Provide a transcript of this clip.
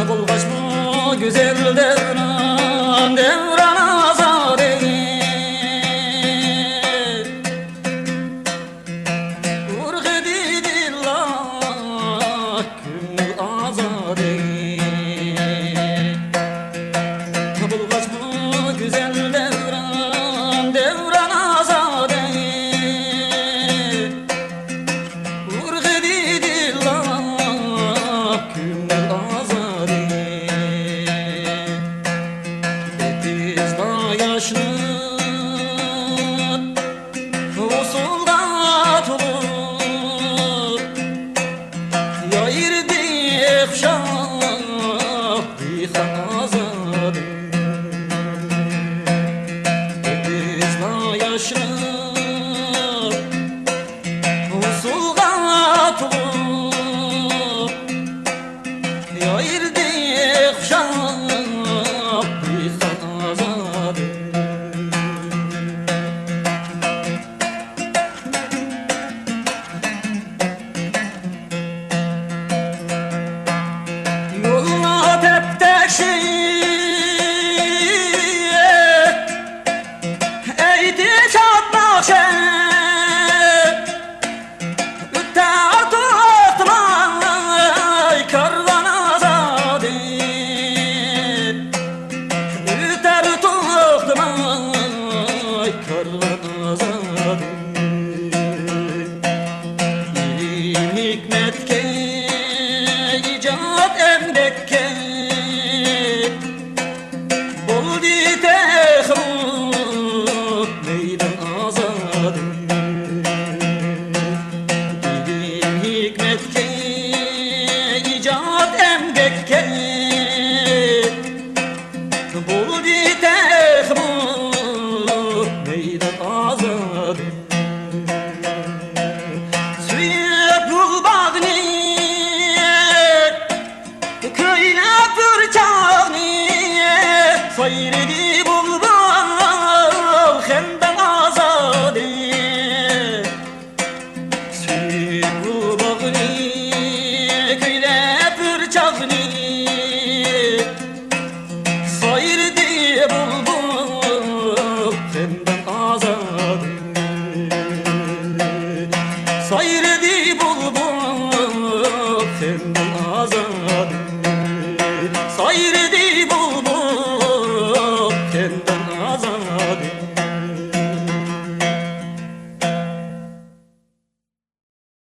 Bulgaç bu güzel devran, devran azad eyle. Urg edilillah, gönül azad eyle. Bulgaç bu güzel devran, devran azad eyle. Urg edilillah, gönül azad eyle. Etizda yaşlı usulda tulup, yayırdı ekşah diha azad Etizda yaşlı usulda tulup, yayırdı ekşah diha azad Yoluna tep teşekkür